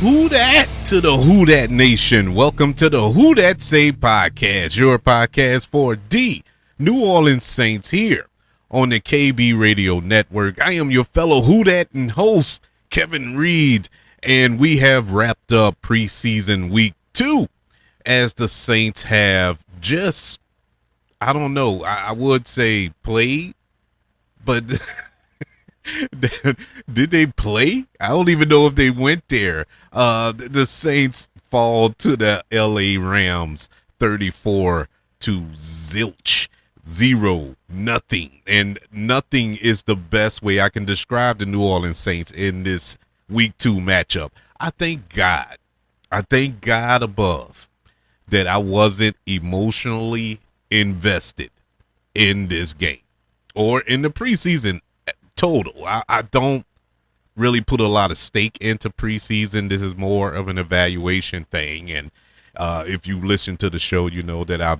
Who dat to the Who Dat Nation. Welcome to the Who Dat Say podcast, your podcast for the New Orleans Saints here on the KB Radio Network. I am your fellow Who Dat and host, Kevin Reed, and we have wrapped up preseason week 2 as the Saints have just, I don't know, I would say played, but did they play? I don't even know if they went there. The Saints fall to the LA Rams 34 to zilch. 0-0. And nothing is the best way I can describe the New Orleans Saints in this week 2 matchup. I thank God above that I wasn't emotionally invested in this game or in the preseason total. I don't really put a lot of stake into preseason. This is more of an evaluation thing. And if you listen to the show, you know that I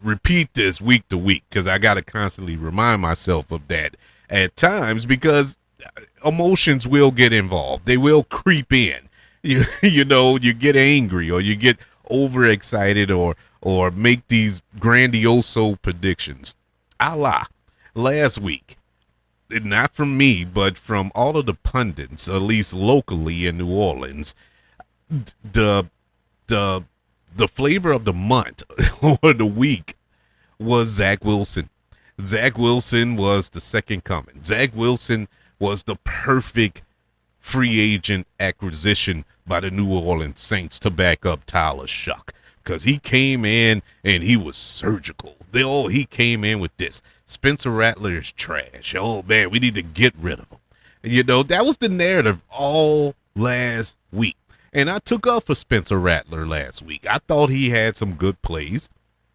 repeat this week to week because I got to constantly remind myself of that at times because emotions will get involved. They will creep in. You know, you get angry or you get overexcited or make these grandioso predictions. A la last week. Not from me, but from all of the pundits, at least locally in New Orleans, the flavor of the month or the week was Zach Wilson. Zach Wilson was the second coming. Zach Wilson was the perfect free agent acquisition by the New Orleans Saints to back up Tyler Shuck because he came in and he was surgical. He came in with this. Spencer Rattler is trash. Oh, man, we need to get rid of him. You know, that was the narrative all last week. And I took up for Spencer Rattler last week. I thought he had some good plays.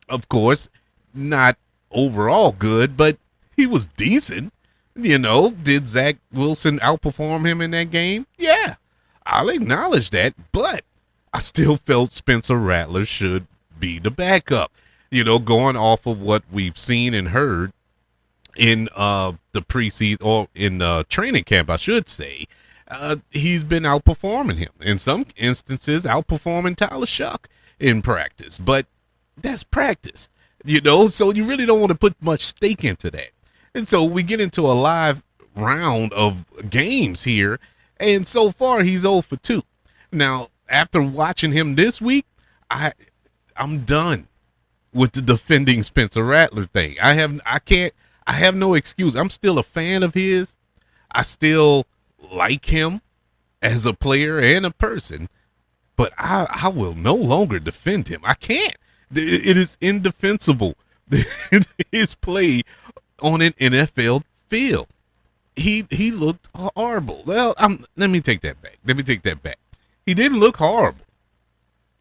Of course, not overall good, but he was decent. You know, did Zach Wilson outperform him in that game? Yeah, I'll acknowledge that. But I still felt Spencer Rattler should be the backup. You know, going off of what we've seen and heard in the preseason or in training camp, I should say, he's been outperforming him. In some instances, outperforming Tyler Shuck in practice. But that's practice, you know, so you really don't want to put much stake into that. And so we get into a live round of games here, and so far he's 0 for 2. Now, after watching him this week, I'm done with the defending Spencer Rattler thing. I have no excuse. I'm still a fan of his. I still like him as a player and a person, but I will no longer defend him. I can't. It is indefensible. His play on an NFL field. He looked horrible. Well, let me take that back. He didn't look horrible.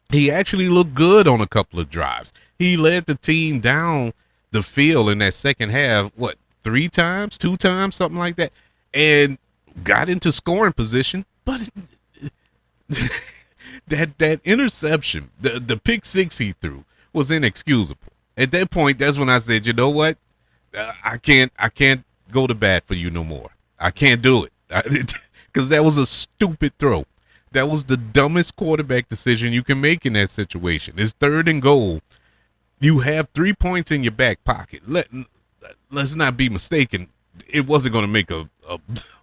He actually looked good on a couple of drives. He led the team down the field in that second half, 3 times, 2 times, something like that, and got into scoring position. But that interception, the pick 6 he threw was inexcusable. At that point, that's when I said, you know what? I can't go to bat for you no more. I can't do it because that was a stupid throw. That was the dumbest quarterback decision you can make in that situation. It's 3rd and goal. You have 3 points in your back pocket. Let's not be mistaken. It wasn't going to make a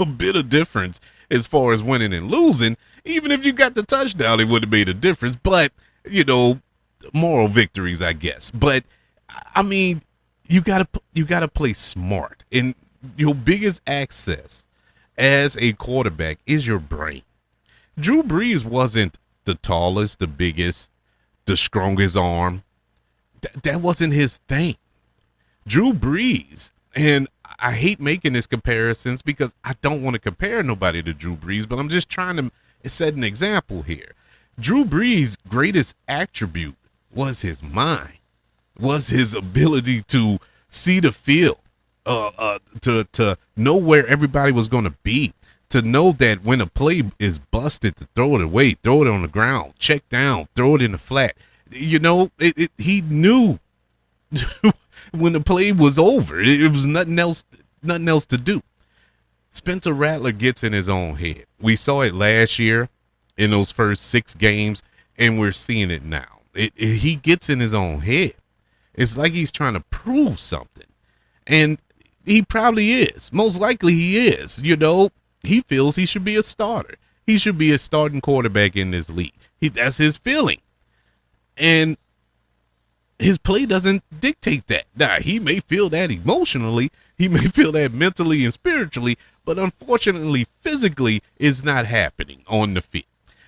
bit of difference as far as winning and losing. Even if you got the touchdown, it would have made a difference. But, you know, moral victories, I guess. But, I mean, you gotta play smart. And your biggest access as a quarterback is your brain. Drew Brees wasn't the tallest, the biggest, the strongest arm. That wasn't his thing. Drew Brees, and I hate making these comparisons because I don't want to compare nobody to Drew Brees, but I'm just trying to set an example here. Drew Brees' greatest attribute was his mind, was his ability to see the field, to know where everybody was going to be, to know that when a play is busted, to throw it away, throw it on the ground, check down, throw it in the flat. You know, he knew when the play was over. It was nothing else to do. Spencer Rattler gets in his own head. We saw it last year in those first 6 games, and we're seeing it now. He gets in his own head. It's like he's trying to prove something. And he probably is. Most likely he is. He feels he should be a starter. He should be a starting quarterback in this league. That's his feeling. And his play doesn't dictate that. Now, he may feel that emotionally. He may feel that mentally and spiritually. But unfortunately, physically, it's not happening on the field.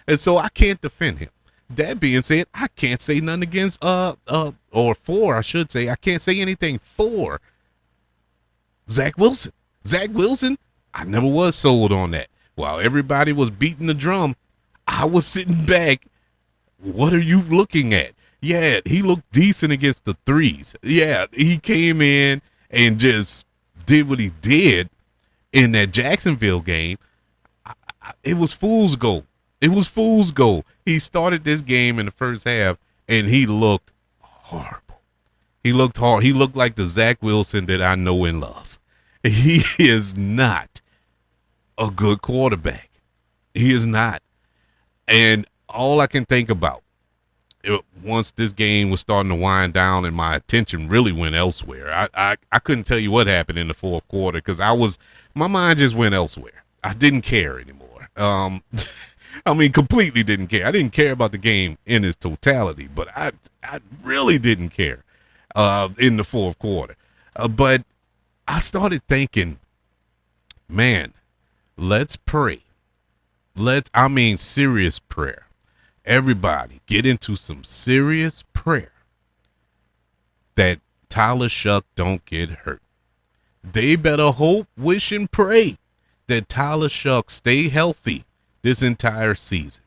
And so I can't defend him. That being said, I can't say nothing against, I should say, I can't say anything for Zach Wilson. Zach Wilson, I never was sold on that. While everybody was beating the drum, I was sitting back. What are you looking at? Yeah, he looked decent against the threes. Yeah, he came in and just did what he did in that Jacksonville game. It was fool's gold. It was fool's gold. He started this game in the first half, and he looked horrible. He looked hard. He looked like the Zach Wilson that I know and love. He is not a good quarterback. He is not. And all I can think about, once this game was starting to wind down and my attention really went elsewhere, I couldn't tell you what happened in the fourth quarter because my mind just went elsewhere. I didn't care anymore. Completely didn't care. I didn't care about the game in its totality, but I really didn't care in the fourth quarter. But I started thinking, man, let's pray. Serious prayer. Everybody get into some serious prayer that Tyler Shuck don't get hurt. They better hope, wish, and pray that Tyler Shuck stay healthy this entire season.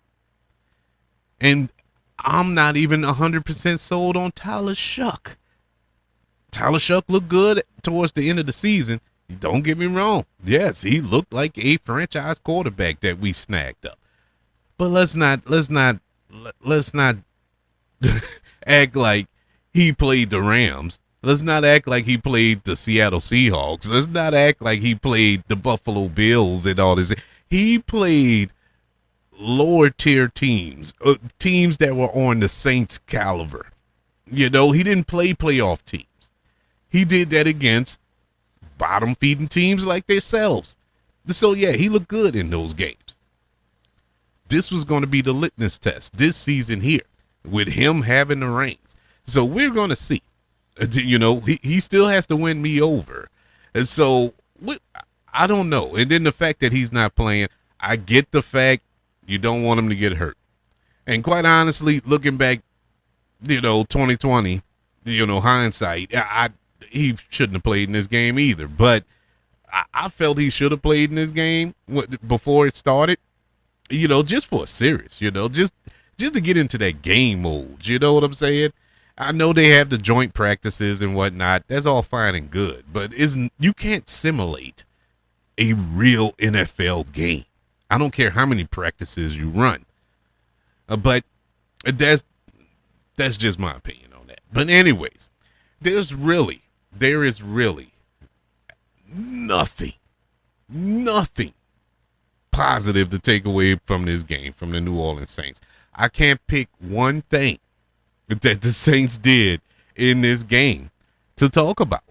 And I'm not even 100% sold on Tyler Shuck. Tyler Shuck looked good towards the end of the season. Don't get me wrong. Yes, he looked like a franchise quarterback that we snagged up. But let's not act like he played the Rams. Let's not act like he played the Seattle Seahawks. Let's not act like he played the Buffalo Bills and all this. He played lower tier teams, teams that were on the Saints caliber. He didn't play playoff teams. He did that against bottom feeding teams like themselves. So yeah, he looked good in those games. This was going to be the litmus test this season here with him having the reins. So we're going to see. He still has to win me over. And so I don't know. And then the fact that he's not playing, I get the fact you don't want him to get hurt. And quite honestly, looking back, 2020, hindsight, he shouldn't have played in this game either. But I felt he should have played in this game before it started. Just for a series, just to get into that game mode. You know what I'm saying? I know they have the joint practices and whatnot. That's all fine and good, but you can't simulate a real NFL game. I don't care how many practices you run, but that's just my opinion on that. But anyways, there is really nothing positive to take away from this game from the New Orleans Saints. I can't pick one thing that the Saints did in this game to talk about.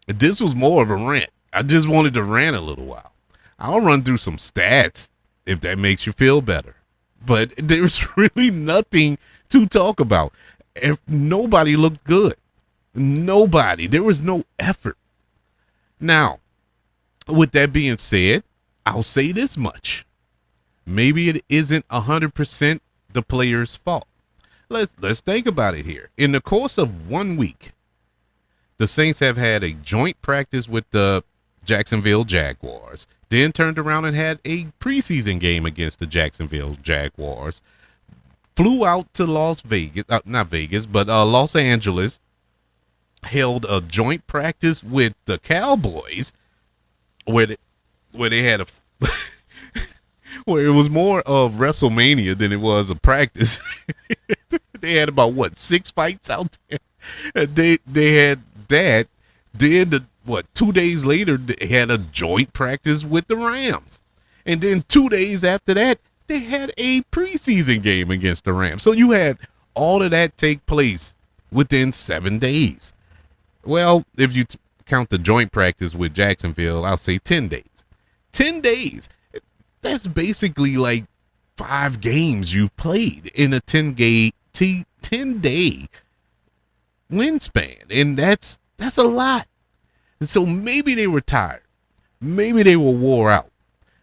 This was more of a rant. I just wanted to rant a little while. I'll run through some stats if that makes you feel better. But there's really nothing to talk about. Nobody looked good. Nobody. There was no effort. Now, with that being said, I'll say this much. Maybe it isn't 100% the player's fault. Let's think about it here. In the course of 1 week, the Saints have had a joint practice with the Jacksonville Jaguars, then turned around and had a preseason game against the Jacksonville Jaguars, flew out to Los Angeles, held a joint practice with the Cowboys where they had where it was more of WrestleMania than it was a practice. They had about 6 fights out there. They had that. Then 2 days later they had a joint practice with the Rams, and then 2 days after that they had a preseason game against the Rams. So you had all of that take place within 7 days. Well, if you count the joint practice with Jacksonville, I'll say 10 days. 10 days. That's basically like 5 games you've played in a 10-day win span. And that's a lot. So maybe they were tired. Maybe they were wore out.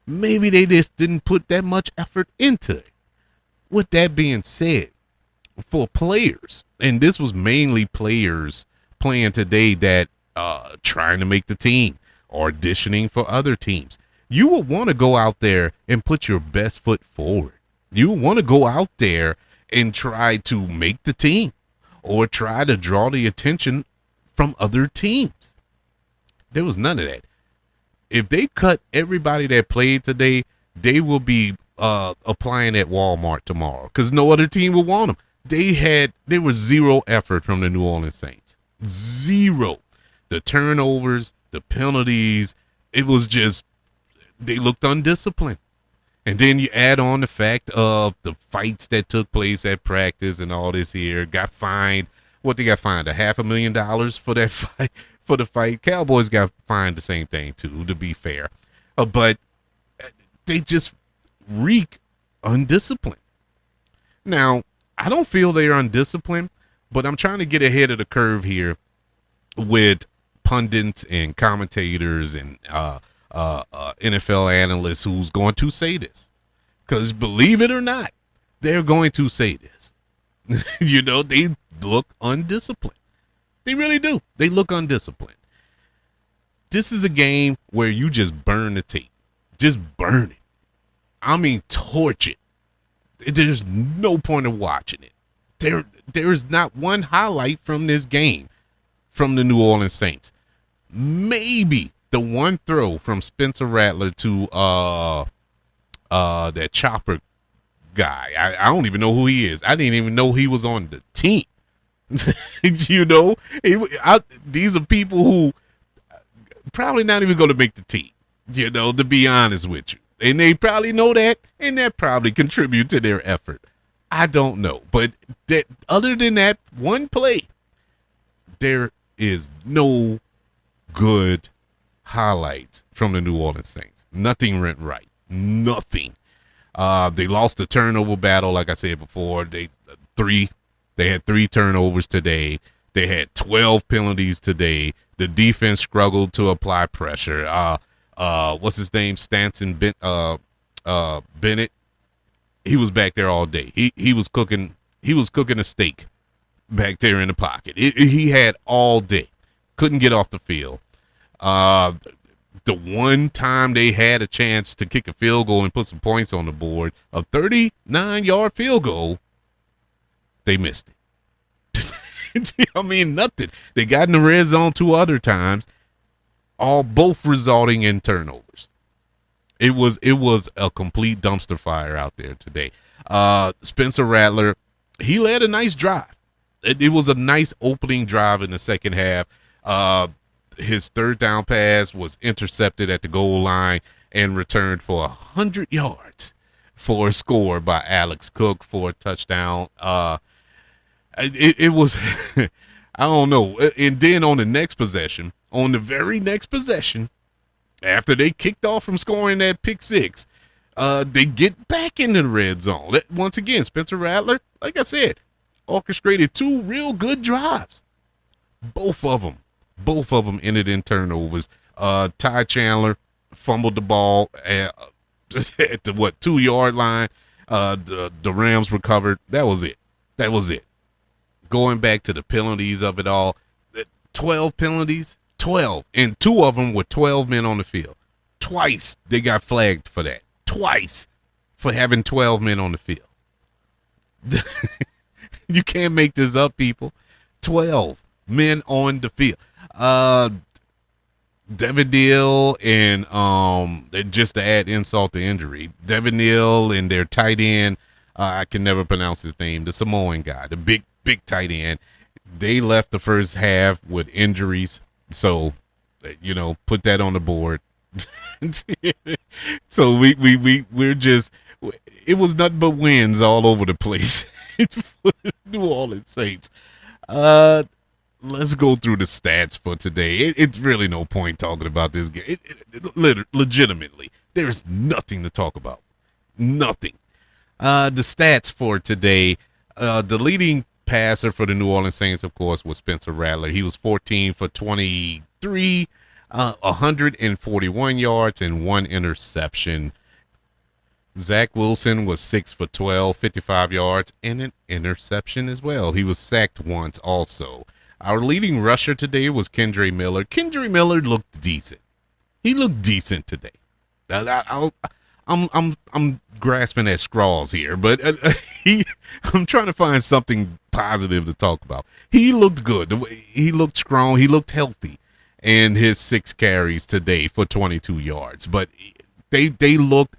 Maybe they just didn't put that much effort into it. With that being said, for players, and this was mainly players playing today that trying to make the team, auditioning for other teams, you will want to go out there and put your best foot forward. You want to go out there and try to make the team or try to draw the attention from other teams. There was none of that. If they cut everybody that played today, they will be applying at Walmart tomorrow because no other team will want them. There was zero effort from the New Orleans Saints. Zero. The turnovers, the penalties, it was just, they looked undisciplined. And then you add on the fact of the fights that took place at practice and all this here. Got fined. What they got fined? $500,000 for that fight. For the fight. Cowboys got fined the same thing too, to be fair. But they just reek undisciplined. Now, I don't feel they're undisciplined, but I'm trying to get ahead of the curve here with pundits and commentators and NFL analysts who's going to say this. Because believe it or not, they're going to say this. They look undisciplined. They really do. They look undisciplined. This is a game where you just burn the tape. Just burn it. I mean, torch it. There's no point of watching it. There's not one highlight from this game from the New Orleans Saints. Maybe the one throw from Spencer Rattler to that chopper guy. I don't even know who he is. I didn't even know he was on the team. These are people who probably not even going to make the team, to be honest with you. And they probably know that, and that probably contribute to their effort. I don't know. But that, other than that one play, there is no good highlights from the New Orleans Saints. Nothing went right. Nothing. They lost the turnover battle, like I said before. They had 3 turnovers today. They had 12 penalties today. The defense struggled to apply pressure. What's his name? Stanton Bennett. He was back there all day. He was cooking a steak back there in the pocket. He had all day. Couldn't get off the field. The one time they had a chance to kick a field goal and put some points on the board, a 39-yard field goal, they missed it. I mean, nothing. They got in the red zone 2 other times, both resulting in turnovers. It was a complete dumpster fire out there today. Spencer Rattler, he led a nice drive. It was a nice opening drive in the second half. His third down pass was intercepted at the goal line and returned for 100 yards for a score by Alex Cook for a touchdown. It was, I don't know. And then on the very next possession, after they kicked off from scoring that pick 6, they get back into the red zone. Once again, Spencer Rattler, like I said, orchestrated 2 real good drives. Both of them ended in turnovers. Ty Chandler fumbled the ball at the 2-yard line. The Rams recovered. That was it. Going back to the penalties of it all, 12 penalties, 12, and 2 of them were 12 men on the field. Twice they got flagged for that. Twice for having 12 men on the field. You can't make this up, people. 12 men on the field. Devin Neal and just to add insult to injury, Devin Neal and their tight end, I can never pronounce his name, the Samoan guy, the big tight end, they left the first half with injuries. So, put that on the board. So we're just, it was nothing but wins all over the place for the New Orleans Saints. Let's go through the stats for today. It's really no point talking about this game. Legitimately, there's nothing to talk about. Nothing. The stats for today, the leading passer for the New Orleans Saints, of course, was Spencer Rattler. He was 14 for 23, 141 yards and 1 interception. Zach Wilson was 6 for 12, 55 yards and an interception as well. He was sacked once also. Our leading rusher today was Kendre Miller. Kendre Miller looked decent. He looked decent today. I'm grasping at straws here, but I'm trying to find something positive to talk about. He looked good. He looked strong. He looked healthy, and his 6 carries today for 22 yards. But he looked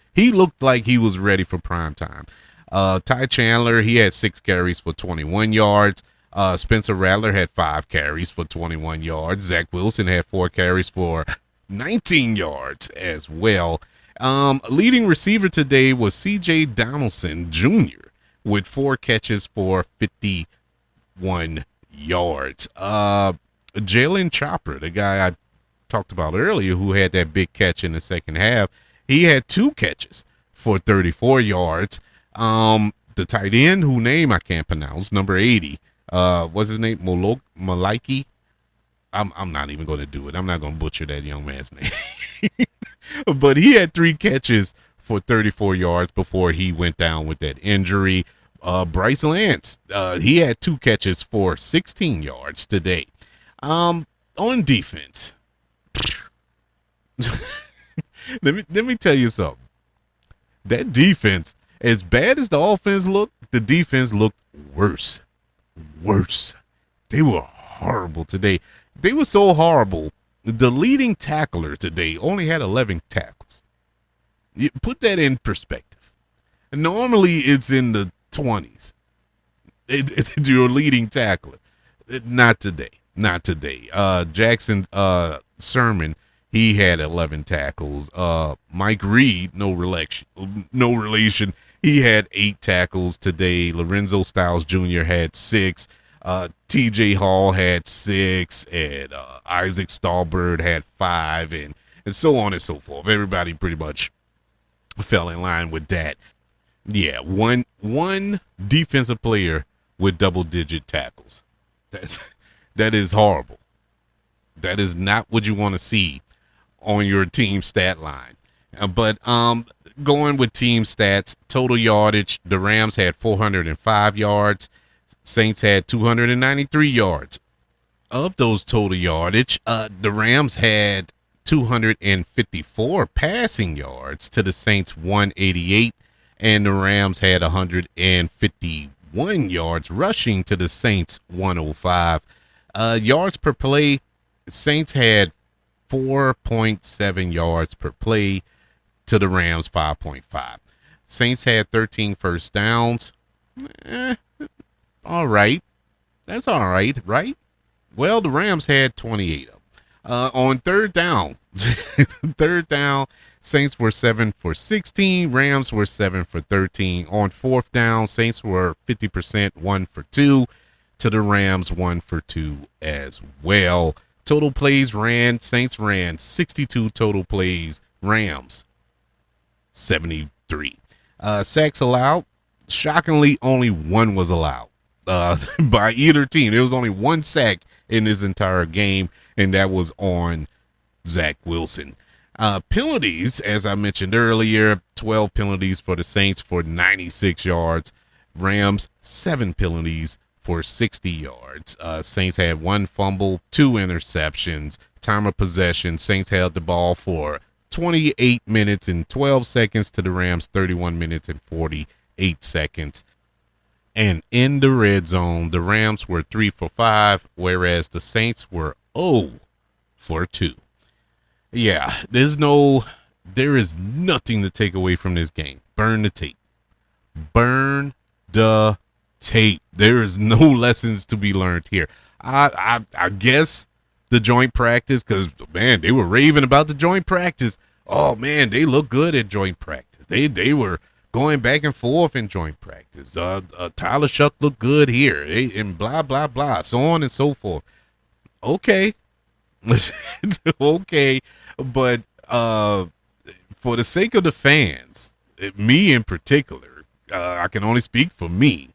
like he was ready for prime time. Ty Chandler, he had 6 carries for 21 yards. Spencer Rattler had 5 carries for 21 yards. Zach Wilson had 4 carries for 19 yards as well. Leading receiver today was C.J. Donaldson Jr. with 4 catches for 51 yards. Jalen Chopper, the guy I talked about earlier who had that big catch in the second half, he had 2 catches for 34 yards. The tight end, whose name I can't pronounce, number 80, what's his name? Maliki. I'm not even going to do it. I'm not going to butcher that young man's name. But he had 3 catches for 34 yards before he went down with that injury. Bryce Lance, he had 2 catches for 16 yards today. On defense, let me tell you something. That defense, as bad as the offense looked, the defense looked worse. They were horrible today. They were so horrible. The leading tackler today only had 11 tackles. You put that in perspective. Normally it's in the 20s. It's your leading tackler. Not today. Jackson Sermon, he had 11 tackles. Mike Reed, no relation. He had 8 tackles today. Lorenzo Styles Jr. had 6. TJ Hall had 6, and Isaac Stallbird had 5, and so on and so forth. Everybody pretty much fell in line with that. Yeah, one defensive player with double-digit tackles. That is horrible. That is not what you want to see on your team stat line. But going with team stats, total yardage, the Rams had 405 yards. Saints had 293 yards. Of those total yardage, the Rams had 254 passing yards to the Saints 188, and the Rams had 151 yards rushing to the Saints 105. Yards per play, Saints had 4.7 yards per play to the Rams 5.5. Saints had 13 first downs. All right. That's all right, right? Well, the Rams had 28 of them. On third down, Saints were 7 for 16. Rams were 7 for 13. On fourth down, Saints were 50%, 1 for 2. To the Rams, 1 for 2 as well. Total plays ran, Saints ran 62 total plays. Rams, 73. Sacks allowed, shockingly, only 1 was allowed by either team. There was only 1 sack in this entire game, and that was on Zach Wilson. Penalties, as I mentioned earlier, 12 penalties for the Saints for 96 yards. Rams, 7 penalties for 60 yards. Saints had 1 fumble, 2 interceptions. Time of possession, Saints held the ball for 28 minutes and 12 seconds to the Rams 31 minutes and 48 seconds. And in the red zone, the Rams were 3 for 5, whereas the Saints were 0 for 2. Yeah, there is nothing to take away from this game. Burn the tape. Burn the tape. There is no lessons to be learned here. I guess the joint practice, because, man, they were raving about the joint practice. Oh, man, they look good at joint practice. They were going back and forth in joint practice. Tyler Shuck looked good here, and blah blah blah, so on and so forth. Okay, okay, but for the sake of the fans, me in particular, I can only speak for me.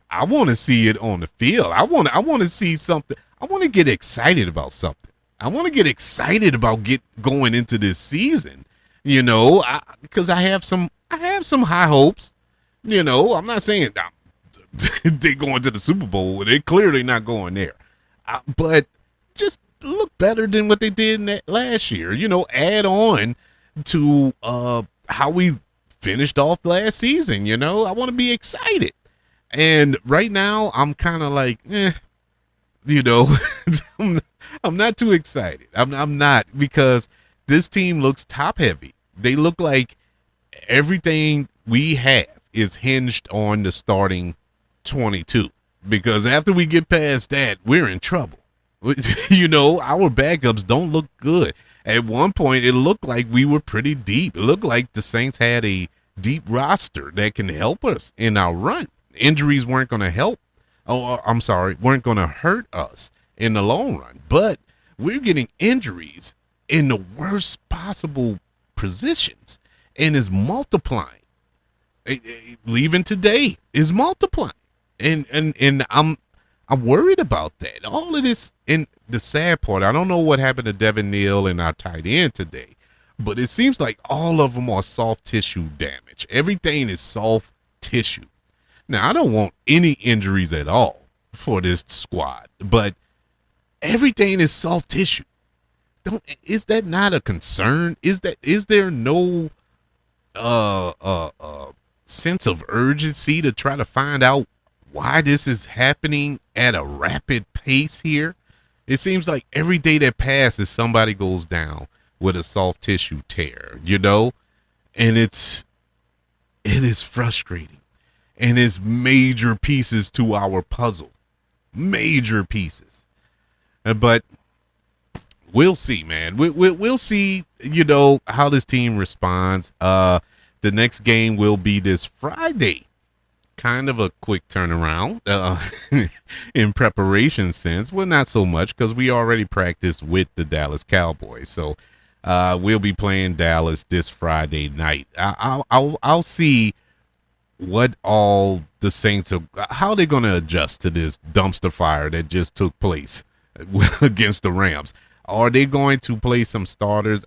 I want to see it on the field. I want to see something. I want to get excited about something. I want to get excited about going into this season. Because I have some high hopes. I'm not saying they're going to the Super Bowl. They're clearly not going there. But just look better than what they did in that last year. Add on to how we finished off last season. I want to be excited. And right now, I'm kind of like, I'm not too excited. I'm not, because this team looks top heavy. They look like everything we have is hinged on the starting 22. Because after we get past that, we're in trouble. Our backups don't look good. At one point, it looked like we were pretty deep. It looked like the Saints had a deep roster that can help us in our run. Injuries weren't going to help. Weren't going to hurt us in the long run. But we're getting injuries in the worst possible positions, and is multiplying. Leaving today is multiplying, and I'm worried about that. All of this, and the sad part, I don't know what happened to Devin Neal and our tight end today, but it seems like all of them are soft tissue damage. Everything is soft tissue. Now, I don't want any injuries at all for this squad, but everything is soft tissue. Is that not a concern? Is there no sense of urgency to try to find out why this is happening at a rapid pace here? It seems like every day that passes, somebody goes down with a soft tissue tear, and it is frustrating. And it's major pieces to our puzzle. Major pieces. But we'll see, man. We'll see, how this team responds. The next game will be this Friday. Kind of a quick turnaround in preparation sense. Well, not so much, because we already practiced with the Dallas Cowboys. So we'll be playing Dallas this Friday night. I'll see what all the Saints are, how they're going to adjust to this dumpster fire that just took place against the Rams. Are they going to play some starters?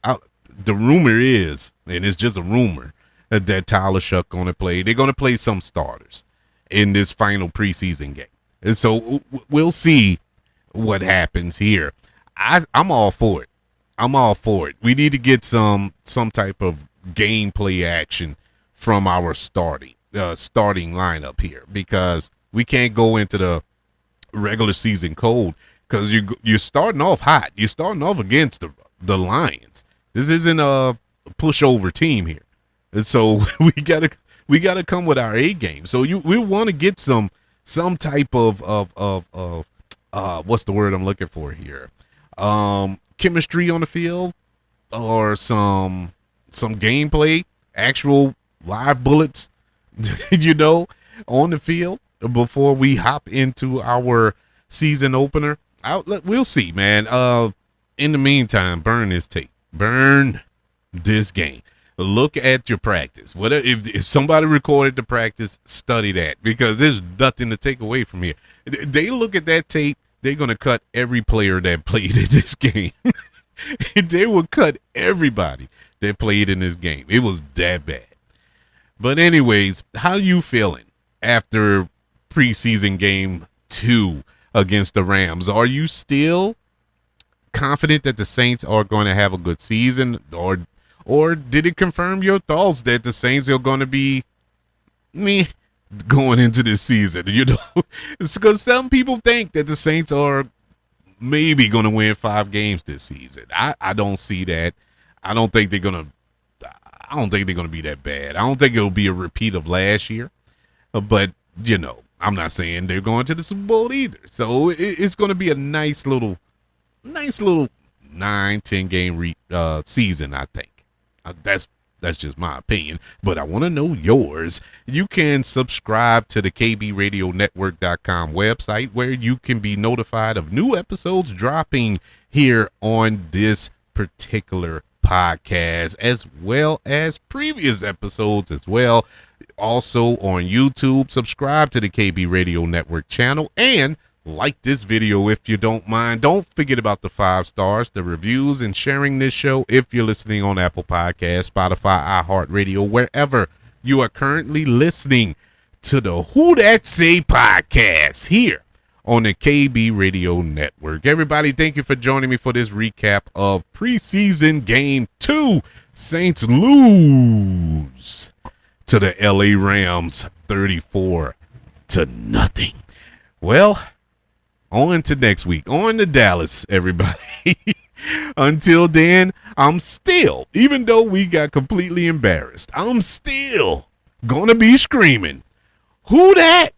The rumor is, and it's just a rumor, that Tyler Shuck going to play. They're going to play some starters in this final preseason game. And so we'll see what happens here. I'm all for it. I'm all for it. We need to get some type of gameplay action from our starting lineup here, because we can't go into the regular season cold, because you're starting off hot. You're starting off against the Lions. This isn't a pushover team here, and so we gotta come with our A game. So we want to get some type of what's the word I'm looking for here? Chemistry on the field, or some gameplay, actual live bullets, on the field before we hop into our season opener. We'll see, man. In the meantime, burn this tape. Burn this game. Look at your practice. If somebody recorded the practice, study that, because there's nothing to take away from here. They look at that tape, they're going to cut every player that played in this game. They will cut everybody that played in this game. It was that bad. But anyways, how are you feeling after preseason game 2 against the Rams? Are you still confident that the Saints are going to have a good season, or did it confirm your thoughts that the Saints are going to be going into this season? It's because some people think that the Saints are maybe going to win 5 games this season. I don't see that. I don't think they're going to be that bad. I don't think it'll be a repeat of last year. But, I'm not saying they're going to the Super Bowl either. So it's going to be a nice little 9-10 game season, I think. That's That's just my opinion, but I want to know yours. You can subscribe to the kbradionetwork.com website where you can be notified of new episodes dropping here on this particular podcast, as well as previous episodes as well. Also on YouTube, subscribe to the KB Radio Network channel and like this video if you don't mind. Don't forget about the 5 stars, the reviews, and sharing this show if you're listening on Apple Podcasts, Spotify, iHeartRadio, wherever you are currently listening to the Who That Say podcast here on the KB Radio Network. Everybody, thank you for joining me for this recap of preseason game 2. Saints lose to the LA Rams 34-0. Well, on to next week. On to Dallas, everybody. Until then, I'm still, even though we got completely embarrassed, I'm still gonna be screaming, who that?